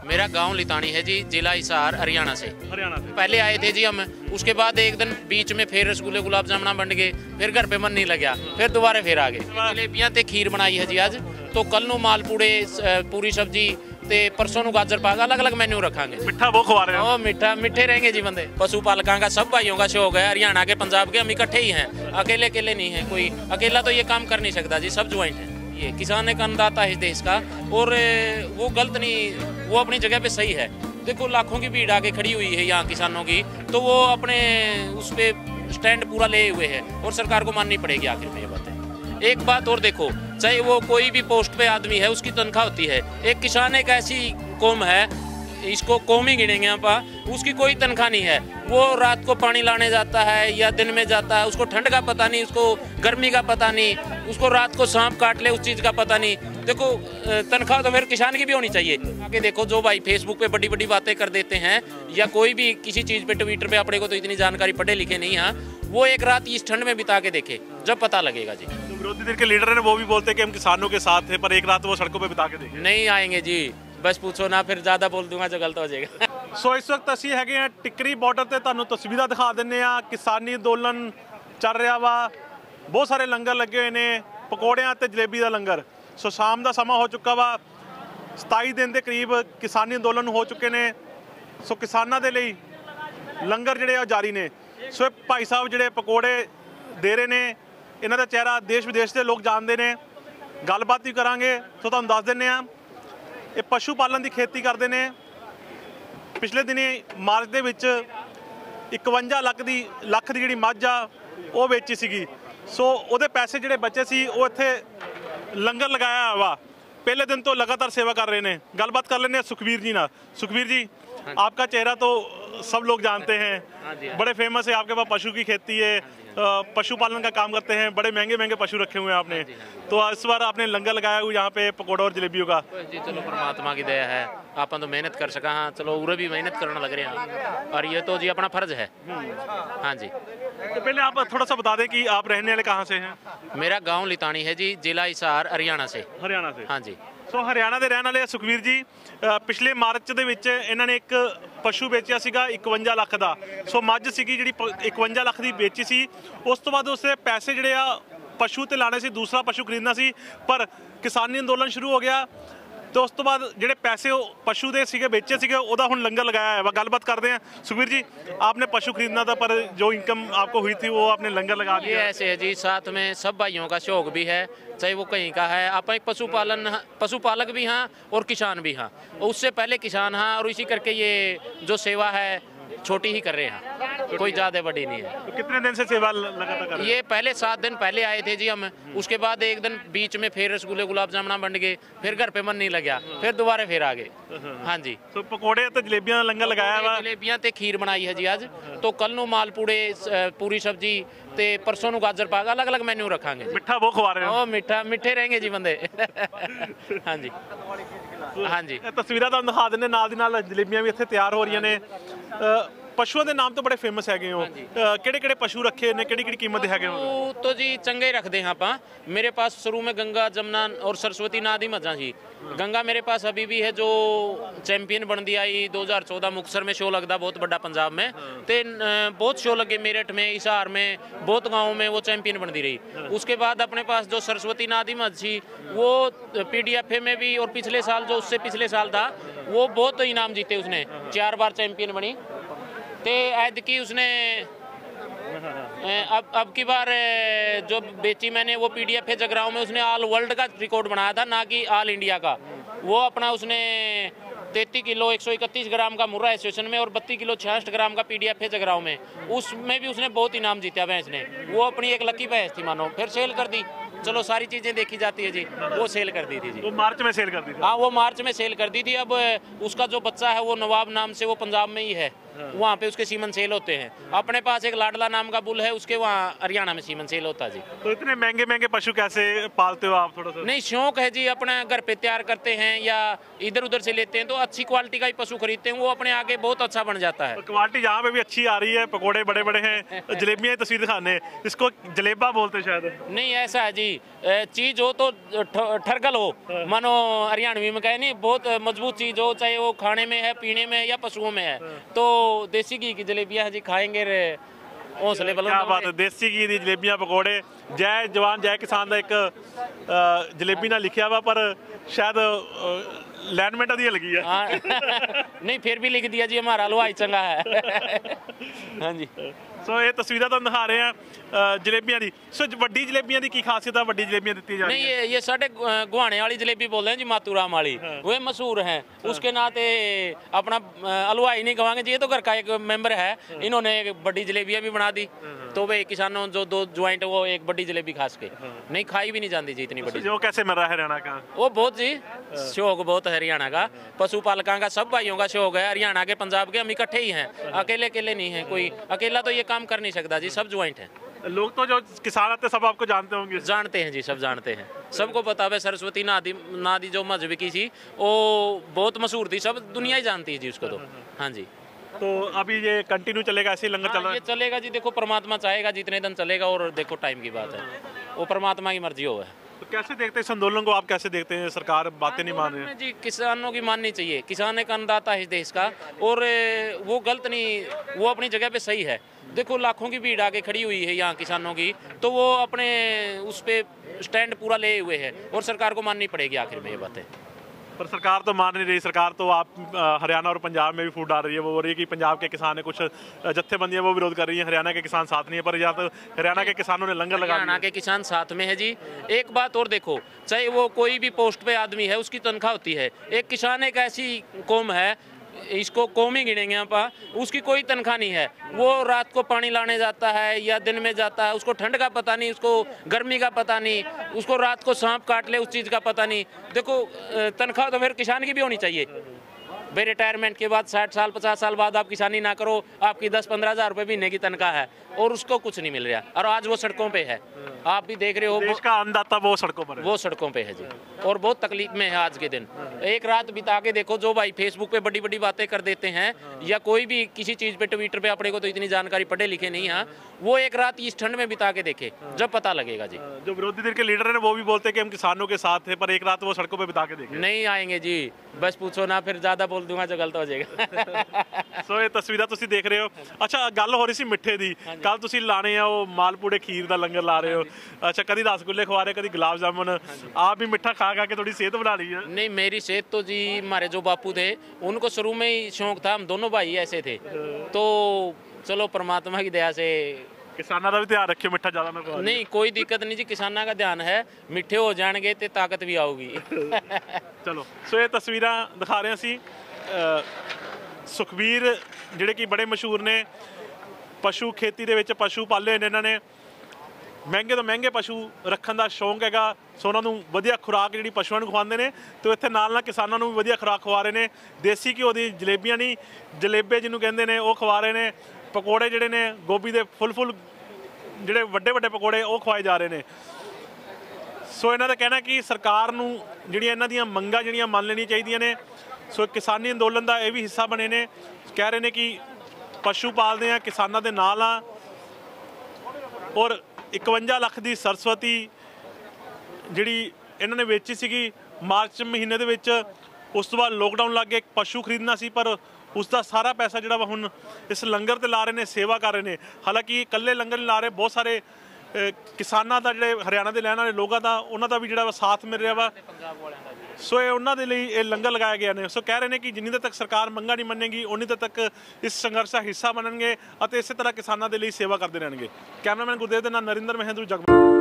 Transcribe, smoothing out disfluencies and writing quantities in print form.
मेरा गांव लितानी है जी, जिला हिसार, हरियाणा से। पहले आए थे जी हम, उसके बाद एक दिन बीच में फिर रसगुल्ले गुलाब जामुना बन गए, फिर घर पे मन नहीं लग्या, फिर दोबारा फिर आ गए। जलेबियां ते खीर बनाई है जी आज, तो कल नू मालपूड़े पूरी सब्जी ते परसों नू गाजर पाक, अलग अलग मेन्यू रखांगे। मिठा बहुत खवा रहे हो। मीठा मीठे रहेंगे जी बंदे। पशु पालकों का सब भाइयों का शौक है, हरियाणा के पंजाब के हम इकट्ठे ही हैं, अकेले अकेले नहीं है कोई, अकेला तो ये काम कर नहीं सकता जी, सब ज्वाइंट है। ये किसान एक अन्नदाता है इस देश का, और वो गलत नहीं, वो अपनी जगह पे सही है। देखो लाखों की भीड़ आके खड़ी हुई है यहाँ किसानों की, तो वो अपने उस पर स्टैंड पूरा ले हुए हैं, और सरकार को माननी पड़ेगी आखिर में ये बात है। एक बात और देखो, चाहे वो कोई भी पोस्ट पे आदमी है, उसकी तनख्वाह होती है। एक किसान एक ऐसी कौम है, इसको कौम ही गिनेंगे यहाँ पर, उसकी कोई तनख्वाह नहीं है। वो रात को पानी लाने जाता है या दिन में जाता है, उसको ठंड का पता नहीं, उसको गर्मी का पता नहीं, उसको रात को सांप काट ले उस चीज़ का पता नहीं। देखो तनख्वाह तो फिर किसान की भी होनी चाहिए। आगे देखो जो भाई फेसबुक पे बड़ी बड़ी बातें कर देते हैं, या कोई भी किसी चीज़ पे ट्विटर पे, अपने को तो इतनी जानकारी पढ़े लिखे नहीं है, वो एक रात इस ठंड में बिता के देखे, जब पता लगेगा जी। तो विरोधी दल के लीडर है वो भी बोलते हैं कि हम किसानों के साथ हैं, पर एक रात वो सड़कों पे बिता के देखे। नहीं आएंगे जी, बस पूछो ना, फिर ज़्यादा बोल दूंगा जो गलत हो जाएगा। सो इस वक्त ਅਸੀਂ ਹੈਗੇ ਆ ਟਿੱਕਰੀ ਬਾਰਡਰ ਤੇ, ਤੁਹਾਨੂੰ ਤਸਵੀਰਾਂ ਦਿਖਾ ਦਿੰਨੇ ਆ। ਕਿਸਾਨੀ ਅੰਦੋਲਨ ਚੱਲ ਰਿਹਾ ਵਾ, ਬਹੁਤ ਸਾਰੇ ਲੰਗਰ ਲੱਗੇ ਹੋਏ ਨੇ, ਪਕੌੜਿਆਂ ਤੇ ਜਲੇਬੀ ਦਾ ਲੰਗਰ। ਸੋ ਸ਼ਾਮ ਦਾ ਸਮਾਂ ਹੋ ਚੁੱਕਾ ਵਾ, 27 ਦਿਨ ਦੇ ਕਰੀਬ ਕਿਸਾਨੀ ਅੰਦੋਲਨ ਹੋ ਚੁੱਕੇ ਨੇ। ਸੋ ਕਿਸਾਨਾਂ ਦੇ ਲਈ ਲੰਗਰ ਜਿਹੜੇ ਆ ਜਾਰੀ ਨੇ। ਸੋ ਇਹ ਭਾਈ ਸਾਹਿਬ ਜਿਹੜੇ ਪਕੌੜੇ ਦੇ ਰਹੇ ਨੇ, ਇਹਨਾਂ ਦਾ ਚਿਹਰਾ ਦੇਸ਼ ਵਿਦੇਸ਼ ਦੇ ਲੋਕ ਜਾਣਦੇ ਨੇ। ਗੱਲਬਾਤ ਵੀ ਕਰਾਂਗੇ। ਸੋ ਤੁਹਾਨੂੰ ਦੱਸ ਦਿੰਨੇ ਆ, ਇਹ ਪਸ਼ੂ ਪਾਲਣ ਦੀ ਖੇਤੀ ਕਰਦੇ ਨੇ। ਪਿਛਲੇ ਦਿਨੀ ਮਾਰਚ ਦੇ ਵਿੱਚ 51 ਲੱਖ ਦੀ ਜਿਹੜੀ ਮੱਝ ਆ ਉਹ ਵੇਚੀ ਸੀਗੀ। ਸੋ ਉਹਦੇ ਪੈਸੇ ਜਿਹੜੇ ਬਚੇ ਸੀ ਉਹ ਇੱਥੇ ਲੰਗਰ ਲਗਾਇਆ ਵਾ। पहले दिन तो लगातार सेवा कर रहे हैं। गलबात कर लेने सुखबीर जी ना। सुखबीर जी, आपका चेहरा तो सब लोग जानते हैं, बड़े फेमस है, आपके पास पशु की खेती है, पशुपालन का काम करते हैं, बड़े महंगे महंगे पशु रखे हुए हैं आपने। तो इस बार आपने लंगर लगाया हुआ यहाँ पे पकौड़ों और जलेबियों का। जी चलो परमात्मा की दया है, आपन तो मेहनत कर सका। हाँ चलो उरे भी मेहनत करने लग रहे हैं, और ये तो जी अपना फर्ज है। हाँ जी, तो पहले आप थोड़ा सा बता दें कि आप रहने वाले कहाँ से हैं? मेरा गांव लितानी है जी, जिला हिसार, हरियाणा से। हरियाणा से? हाँ जी। सो हरियाणा के रहने वाले सुखबीर जी, पिछले मार्च ਦੇ ਵਿੱਚ ਇਹਨਾਂ ਨੇ ਇੱਕ ਪਸ਼ੂ ਵੇਚਿਆ ਸੀਗਾ 51 ਲੱਖ ਦਾ। ਸੋ ਮੱਝ ਸੀਗੀ ਜਿਹੜੀ 51 ਲੱਖ ਦੀ ਵੇਚੀ ਸੀ। ਉਸ ਤੋਂ ਬਾਅਦ ਉਸਦੇ ਪੈਸੇ ਜਿਹੜੇ ਆ ਪਸ਼ੂ ਤੇ ਲਾਣੇ ਸੀ, ਦੂਸਰਾ ਪਸ਼ੂ ਖਰੀਦਣਾ ਸੀ, ਪਰ ਕਿਸਾਨੀ ਅੰਦੋਲਨ ਸ਼ੁਰੂ ਹੋ ਗਿਆ। तो उस तो बाद ਜਿਹੜੇ पैसे पशु ਦੇ ਸੀਗੇ ਵੇਚੇ ਸੀਗੇ ਉਹਦਾ ਹੁਣ लंगर लगाया है। गलबात करते हैं। सुखबीर जी, आपने पशु खरीदना था, पर जो इनकम आपको हुई थी वो आपने लंगर लगा दिया। ये ऐसे है जी, साथ में सब भाइयों का शौक भी है, चाहे वो कहीं का है। आप एक पशुपालक भी हैं और किसान भी हैं। उससे पहले किसान हैं, और इसी करके ये जो सेवा है छोटी ही कर रहे हैं, कोई ज़्यादा बड़ी नहीं है। तो कितने दिन से सेवा लगातार कर रहे हैं? ये पहले 7 दिन पहले आए थे जी हम, उसके बाद एक दिन बीच में फिर रसगुल्ले गुलाब जामुना बन गए, फिर घर पे मन नहीं लग्या, फिर दोबारा फिर आ गए। हाँ जी। तो पकौड़े तो जलेबियां लंगर लगाया हुआ। जलेबियां ते खीर बनाई है जी आज, तो कल नू मालपूड़े पूरी सब्जी ते परसों नू गाजर पाक, अलग अलग मेन्यू रखांगे। मिठा बहुत खवा रहे हो। मिठे रहेंगे जी बंदे। हाँ जी, हाँ जी। तस्वीरां ਤੁਹਾਨੂੰ ਦਿਖਾ ਦਿੰਦੇ, ਨਾਲ ਦੀ ਨਾਲ ਜਲੇਬੀਆਂ ਵੀ ਇੱਥੇ ਤਿਆਰ ਹੋ ਰਹੀਆਂ ਨੇ। पशुओं के नाम तो बड़े फेमस है हो, किहड़े पशु रखे ने, किहड़ी कीमत है? तो जी चंगे रखते हैं आप। मेरे पास शुरू में गंगा, जमुना और सरस्वती नाद ही मजा जी। गंगा मेरे पास अभी भी है, जो चैंपियन बन दी आई 2014 मुक्तसर में शो लगता बहुत बड़ा पंजाब में, तो बहुत शो लगे मेरठ में, हिसार में, बहुत गाँव में वो चैंपियन बनती रही। उसके बाद अपने पास जो सरस्वती नाद ही मज थी, वो PDFA में भी, और पिछले साल जो उससे पिछले साल था, वो बहुत इनाम जीते उसने, 4 बार चैंपियन बनी। तो ऐद की उसने अब की बार जो बेची मैंने वो PDFA जगराओं में, उसने ऑल वर्ल्ड का रिकॉर्ड बनाया था, ना कि ऑल इंडिया का। वो अपना उसने 33 किलो 131 ग्राम का मुर्रा एसोसिएशन में, और 32 किलो 66 ग्राम का PDFA जगराओं में, उसमें भी उसने बहुत इनाम जीता भैंस ने। वो अपनी एक लकी भैंस थी मानो, फिर सेल कर दी। चलो सारी चीज़ें देखी जाती है जी, वो सेल कर दी थी जी। वो मार्च में सेल कर दी थी? हाँ वो मार्च में सेल कर दी थी। अब उसका जो बच्चा है वो नवाब नाम से, वो पंजाब में ही है, वहाँ पे उसके सीमन सेल होते हैं। अपने पास एक लाडला नाम का बुल है, उसके वहाँ हरियाणा में सीमन सेल होता है जी। तो इतने महंगे महंगे पशु कैसे पालते हो आप? थोड़ा सा नहीं, शौक है जी, अपना घर पे तैयार करते हैं या इधर उधर से लेते हैं, तो अच्छी क्वालिटी का ही पशु खरीदते हैं, वो अपने आगे बहुत अच्छा बन जाता है। क्वालिटी यहाँ पे भी अच्छी आ रही है, पकौड़े बड़े बड़े हैं, जलेबियाँ तस्वीर दिखाने, इसको जलेबा बोलते शायद। नहीं ऐसा है जी, जी चीज हो तो ठरगल हो, मानो हरियाणवी में कहे नहीं, बहुत मजबूत चीज हो, चाहे वो खाने में है, पीने में है या पशुओं में है, तो देसी घी की जलेबियां जी खाएंगे हौसले बुलंद क्या बात है, होंगे। देसी घी दी जलेबियां पकौड़े, जय जवान जय किसान का एक जलेबी ना लिखा वा, पर शायद लैंडमेंट दी लगी है। हाँ नहीं फिर भी लिख दिया जी हमारा हलवाई चंगा है। हाँ जी सो ये तस्वीरें तो दिखा रहे हैं जलेबियां दी। सो वड्डी जलेबियां दी की खासियत है, वड्डी जलेबियां दी जा रही नहीं है? ये साढ़े गुहाने वाली जलेबी बोल रहे हैं जी, मातूराम वाली, वे मशहूर हैं, उसके नाते अपना हलवाई नहीं कहेंगे जी, ये तो घर का एक मेंबर है, इन्होंने एक बड़ी जलेबियां भी बना दी, तो वे किसानों जो 2 ज्वाइंट वो एक बड़ी जलेबी खास के नहीं खाई भी नहीं जाती जी इतनी बड़ी। जो कैसे मिल रहा है हरियाणा का? वो बहुत जी शौक बहुत है हरियाणा का, पशुपालकों का, सब भाइयों का शौक है, हरियाणा के पंजाब के हम इकट्ठे ही हैं, अकेले अकेले नहीं है, कोई अकेला तो ये काम कर नहीं सकता जी, सब ज्वाइंट हैं। लोग तो जो किसान आते सब आपको जानते होंगे। जानते हैं जी, सब जानते हैं, सबको पता है। सरस्वती नादी जो मजहब की थी वो बहुत मशहूर थी, सब दुनिया ही जानती है जी उसको तो। हाँ जी तो अभी ये कंटिन्यू चलेगा, ऐसे ही लंगर चल रहा ये है? चलेगा जी, देखो परमात्मा चाहेगा जितने दिन चलेगा, और देखो टाइम की बात है, वो परमात्मा की मर्जी हो है। तो कैसे देखते हैं इस आंदोलन को, आप कैसे देखते हैं? सरकार बातें नहीं मान रही है। जी किसानों की माननी चाहिए, किसान एक अन्नदाता है इस देश का, और वो गलत नहीं, वो अपनी जगह पे सही है। देखो लाखों की भीड़ आके खड़ी हुई है यहाँ किसानों की, तो वो अपने उस पे स्टैंड पूरा लिए हुए है, और सरकार को माननी पड़ेगी आखिर में ये बातें। पर सरकार तो मान नहीं रही। सरकार तो आप हरियाणा और पंजाब में भी फूट डाल रही है। वो बोल रही है कि पंजाब के किसान है, कुछ जत्थेबंदियां वो विरोध कर रही हैं, हरियाणा के किसान साथ नहीं है। पर यहाँ तो हरियाणा के किसानों ने लंगर लगा हरियाणा के किसान साथ में है जी। एक बात और देखो, चाहे वो कोई भी पोस्ट पे आदमी है, उसकी तनख्वाह होती है। एक किसान एक ऐसी कौम है, इसको कौम ही गिनेंगे यहाँ पर, उसकी कोई तनख्वाह नहीं है, वो रात को पानी लाने जाता है या दिन में जाता है, उसको ठंड का पता नहीं, उसको गर्मी का पता नहीं, उसको रात को सांप काट ले उस चीज़ का पता नहीं। देखो तनख्वाह तो फिर किसान की भी होनी चाहिए भाई। रिटायरमेंट के बाद 60 साल 50 साल बाद आप किसानी ना करो, आपकी 10-15 हज़ार रुपये महीने की तनख्वाह है, और उसको कुछ नहीं मिल रहा, और आज वो सड़कों पे है, आप भी देख रहे हो। देश का अन्नदाता वो सड़कों पर है। वो सड़कों पे है जी, और बहुत तकलीफ में है आज के दिन। एक रात बिता के देखो, जो भाई फेसबुक पे बड़ी बड़ी बातें कर देते हैं, या कोई भी किसी चीज़ पे ट्विटर पे, अपने को तो इतनी जानकारी पढ़े लिखे नहीं है, वो एक रात इस ठंड में बिता के देखे, जब पता लगेगा जी। जो विरोधी दल के लीडर हैं वो भी बोलते हैं कि हम किसानों के साथ हैं, पर एक रात वो सड़कों पे बिता के देखे। नहीं आएंगे जी, बस पूछो ना, फिर ज़्यादा बोल दूंगा जो गलत हो जाएगा। ਸੋ ਇਹ ਤਸਵੀਰਾਂ ਤੁਸੀਂ ਦੇਖ ਰਹੇ ਹੋ। ਅੱਛਾ ਗੱਲ ਹੋ ਰਹੀ ਸੀ ਮਿੱਠੇ ਦੀ, ਕੱਲ ਤੁਸੀਂ ਲਾਣੇ ਆ ਉਹ ਮਾਲਪੂੜੇ ਖੀਰ ਦਾ ਲੰਗਰ ਲਾ ਰਹੇ ਹੋ। ਅੱਛਾ ਕਦੀ रसगुल्ले खवा रहे, कभी गुलाब जामुन, आप भी मिठा खा खा के थोड़ी सेहत बना ली है? नहीं मेरी सेहत तो जी, हमारे जो बापू थे उनको शुरू में ही शौक था, हम दोनों भाई ऐसे थे, तो चलो परमात्मा की दया से किसानों का भी ध्यान रखियो, मिठा ज़्यादा ना खवा। नहीं कोई दिक्कत नहीं जी, किसानों का ध्यान है, मिठे हो जाएंगे तो ताकत भी आऊगी। चलो सो ये तस्वीरां दिखा रहे सी सुखबीर ਜਿਹੜੇ ਕਿ ਬੜੇ ਮਸ਼ਹੂਰ ਨੇ, ਪਸ਼ੂ ਖੇਤੀ ਦੇ ਵਿੱਚ ਪਸ਼ੂ ਪਾਲੇ ਹੋਏ ਨੇ ਇਹਨਾਂ ਨੇ, ਮਹਿੰਗੇ ਤੋਂ ਮਹਿੰਗੇ ਪਸ਼ੂ ਰੱਖਣ ਦਾ ਸ਼ੌਂਕ ਹੈਗਾ, ਸੋ ਉਹਨਾਂ ਨੂੰ ਵਧੀਆ ਖੁਰਾਕ ਜਿਹੜੀ ਪਸ਼ੂਆਂ ਨੂੰ ਖਵਾਉਂਦੇ ਨੇ, ਤੇ ਇੱਥੇ ਨਾਲ ਨਾਲ ਕਿਸਾਨਾਂ ਨੂੰ ਵੀ ਵਧੀਆ ਖੁਰਾਕ ਖਵਾ ਰਹੇ ਨੇ। ਦੇਸੀ ਘਿਓ ਦੀ ਜਲੇਬੀਆਂ ਨਹੀਂ, ਜਲੇਬੇ ਜਿਹਨੂੰ ਕਹਿੰਦੇ ਨੇ ਉਹ ਖਵਾ ਰਹੇ ਨੇ। ਪਕੌੜੇ ਜਿਹੜੇ ਨੇ ਗੋਭੀ ਦੇ ਫੁੱਲ ਜਿਹੜੇ ਵੱਡੇ ਵੱਡੇ ਪਕੌੜੇ ਉਹ ਖਵਾਏ ਜਾ ਰਹੇ ਨੇ। ਸੋ ਇਹਨਾਂ ਦਾ ਕਹਿਣਾ ਕਿ ਸਰਕਾਰ ਨੂੰ ਜਿਹੜੀਆਂ ਇਹਨਾਂ ਦੀਆਂ ਮੰਗਾਂ ਜਿਹੜੀਆਂ ਮੰਨ ਲੈਣੀਆਂ ਚਾਹੀਦੀਆਂ ਨੇ। ਸੋ ਕਿਸਾਨੀ ਅੰਦੋਲਨ ਦਾ ਇਹ ਵੀ ਹਿੱਸਾ ਬਣੇ ਨੇ, ਕਹਿ ਰਹੇ ਨੇ ਕਿ ਪਸ਼ੂ ਪਾਲਦੇ ਆ, ਕਿਸਾਨਾਂ ਦੇ ਨਾਲ ਆ, ਔਰ 51 ਲੱਖ ਦੀ ਸਰਸਵਤੀ ਜਿਹੜੀ ਇਹਨਾਂ ਨੇ ਵੇਚੀ ਸੀਗੀ ਮਾਰਚ ਮਹੀਨੇ ਦੇ ਵਿੱਚ। ਉਸ ਤੋਂ ਬਾਅਦ ਲੋਕਡਾਊਨ ਲੱਗ ਗਿਆ, ਪਸ਼ੂ ਖਰੀਦਣਾ ਸੀ, ਪਰ ਉਸ ਦਾ ਸਾਰਾ ਪੈਸਾ ਜਿਹੜਾ ਵਾ ਹੁਣ ਇਸ ਲੰਗਰ ਤੇ ਲਾ ਰਹੇ ਨੇ, ਸੇਵਾ ਕਰ ਰਹੇ ਨੇ। ਹਾਲਾਂਕਿ ਇਕੱਲੇ ਲੰਗਰ ਨਹੀਂ ਲਾ ਰਹੇ, ਬਹੁਤ ਸਾਰੇ ਕਿਸਾਨਾਂ ਦਾ, ਜਿਹੜੇ ਹਰਿਆਣਾ ਦੇ ਰਹਿਣ ਵਾਲੇ ਲੋਕਾਂ ਦਾ, ਉਹਨਾਂ ਦਾ ਵੀ ਜਿਹੜਾ ਵਾ ਸਾਥ ਮਿਲ ਰਿਹਾ ਵਾ। ਸੋ ਇਹ ਉਹਨਾਂ ਦੇ ਲਈ ਇਹ ਲੰਗਰ ਲਗਾਇਆ ਗਿਆ ਨੇ। ਸੋ ਕਹਿ ਰਹੇ ਨੇ ਕਿ ਜਿੰਨੀ ਦੇਰ ਤੱਕ ਸਰਕਾਰ ਮੰਗਾਂ ਨਹੀਂ ਮੰਨੇਗੀ, ਉਨੀ ਦੇਰ ਤੱਕ ਇਸ ਸੰਘਰਸ਼ ਦਾ ਹਿੱਸਾ ਬਣਨਗੇ ਅਤੇ ਇਸੇ ਤਰ੍ਹਾਂ ਕਿਸਾਨਾਂ ਦੇ ਲਈ ਸੇਵਾ ਕਰਦੇ ਰਹਿਣਗੇ। ਕੈਮਰਾਮੈਨ ਗੁਰਦੇਵ ਦੇ ਨਾਲ ਨਰਿੰਦਰ ਮਹਿੰਦਰੂ, ਜਗਬਾਣੀ।